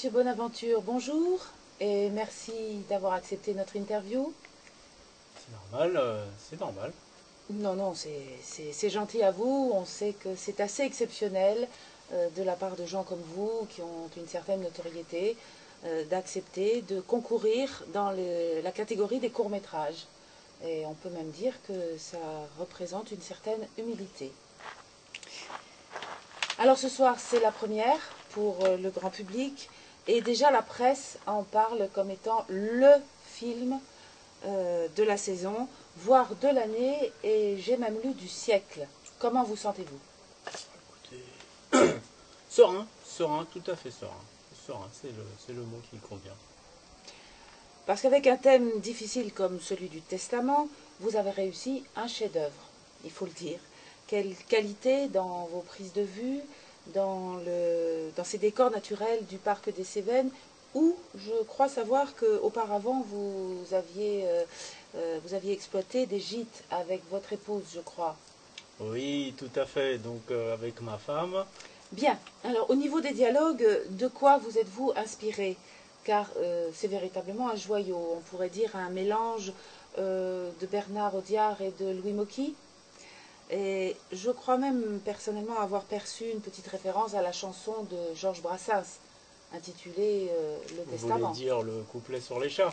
Monsieur Bonaventure, bonjour et merci d'avoir accepté notre interview. C'est normal, c'est normal. Non, non, c'est gentil à vous. On sait que c'est assez exceptionnel de la part de gens comme vous qui ont une certaine notoriété d'accepter de concourir dans la catégorie des courts-métrages. Et on peut même dire que ça représente une certaine humilité. Alors ce soir, c'est la première pour le grand public et déjà la presse en parle comme étant le film de la saison, voire de l'année, et j'ai même lu du siècle. Comment vous sentez-vous? Écoutez, serein, serein, tout à fait serein. Serein, c'est le mot qui convient. Parce qu'avec un thème difficile comme celui du testament, vous avez réussi un chef-d'œuvre, il faut le dire. Quelle qualité dans vos prises de vue, dans ces décors naturels du parc des Cévennes, où je crois savoir qu'auparavant vous aviez exploité des gîtes avec votre épouse, je crois. Oui, tout à fait. Donc avec ma femme, Bien. Alors au niveau des dialogues, de quoi vous êtes-vous inspiré? Car c'est véritablement un joyau, on pourrait dire un mélange de Bernard Audiard et de Louis Mocky. Et je crois même personnellement avoir perçu une petite référence à la chanson de Georges Brassens, intitulée Le vous voulez Testament. dire le couplet sur les chats.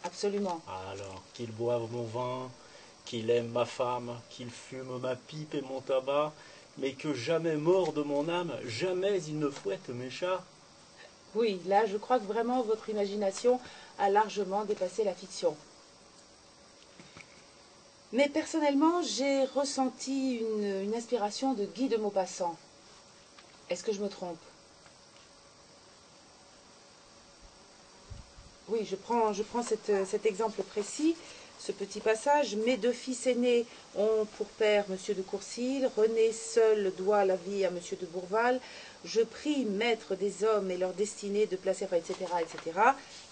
Absolument. Alors, qu'il boive mon vin, qu'il aime ma femme, qu'il fume ma pipe et mon tabac, mais que jamais mort de mon âme, jamais il ne fouette mes chats. Oui, là je crois que vraiment votre imagination a largement dépassé la fiction. Mais personnellement, j'ai ressenti une inspiration de Guy de Maupassant. Est-ce que je me trompe? Oui, je prends cet exemple précis, ce petit passage. Mes deux fils aînés ont pour père Monsieur de Courcils, René seul doit la vie à Monsieur de Bourval. Je prie maître des hommes et leur destinée de placer, etc., etc.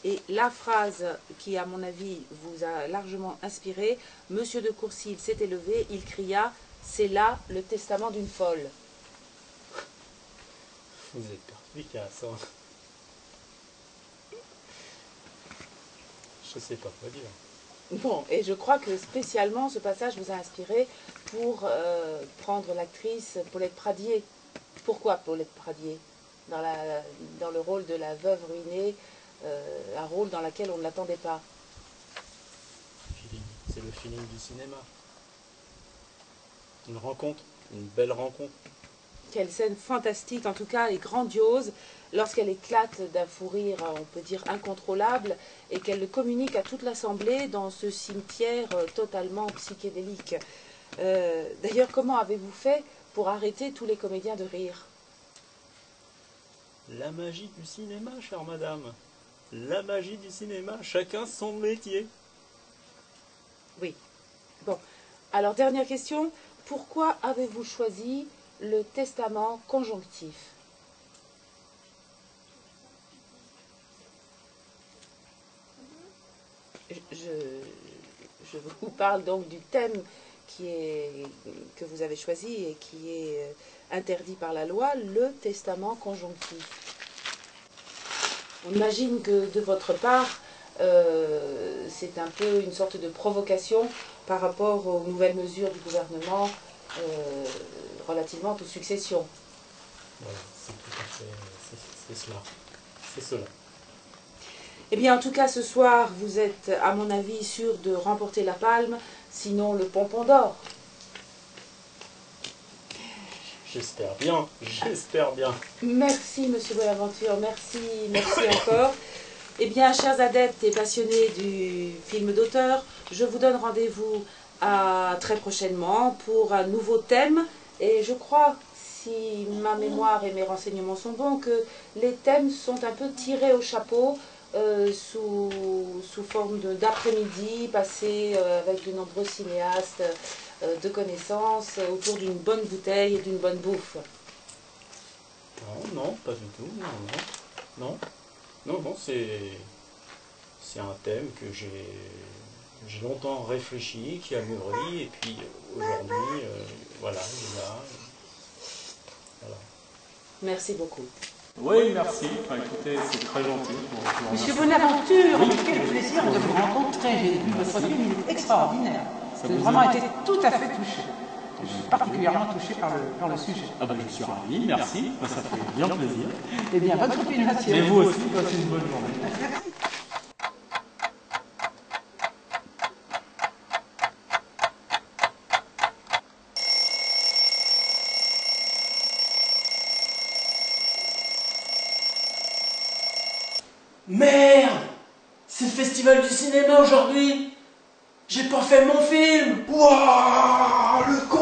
Et la phrase qui, à mon avis, vous a largement inspiré, Monsieur de Courcils s'était levé, il cria, c'est là le testament d'une folle. Vous êtes perspicace, hein. Je sais pas quoi dire. Bon, et je crois que spécialement ce passage vous a inspiré pour prendre l'actrice Paulette Pradier. Pourquoi Paulette Pradier dans le rôle de la veuve ruinée, un rôle dans lequel on ne l'attendait pas. Feeling. C'est le feeling du cinéma. Une rencontre, une belle rencontre. Quelle scène fantastique, en tout cas, et grandiose, lorsqu'elle éclate d'un fou rire, on peut dire incontrôlable, et qu'elle le communique à toute l'assemblée dans ce cimetière totalement psychédélique. D'ailleurs, comment avez-vous fait pour arrêter tous les comédiens de rire? La magie du cinéma, chère madame. La magie du cinéma, chacun son métier. Oui. Bon. Alors, dernière question. Pourquoi avez-vous choisi le testament conjonctif? Je vous parle donc du thème que vous avez choisi et qui est interdit par la loi, le testament conjonctif. On imagine que de votre part, c'est un peu une sorte de provocation par rapport aux nouvelles mesures du gouvernement relativement aux successions. Voilà, c'est tout à fait, c'est cela. C'est cela. Eh bien, en tout cas, ce soir, vous êtes, à mon avis, sûr de remporter la palme, sinon le pompon d'or. J'espère bien, j'espère bien. Merci, Monsieur Bonaventure, merci, merci encore. Eh bien, chers adeptes et passionnés du film d'auteur, je vous donne rendez-vous très prochainement pour un nouveau thème. Et je crois, si ma mémoire et mes renseignements sont bons, que les thèmes sont un peu tirés au chapeau sous forme d'après-midi, passé avec de nombreux cinéastes de connaissances autour d'une bonne bouteille et d'une bonne bouffe. Non, non, pas du tout. Non, non. Non, non, non, c'est un thème que j'ai longtemps réfléchi, qui a mûri, et puis aujourd'hui, voilà, il est là. Voilà. Merci beaucoup. Oui, merci. Enfin, écoutez, c'est très gentil. Monsieur Bonaventure, quel plaisir de vous rencontrer. J'ai vu votre film, il est extraordinaire. J'ai vraiment été tout à fait touché. Je suis particulièrement touché par le sujet. Ah ben, je suis ravi, merci. Ça fait bien plaisir. Eh bien, bonne continuation. Et vous aussi, passez une bonne journée. Merde! C'est le festival du cinéma aujourd'hui! J'ai pas fait mon film! Wouah, le con!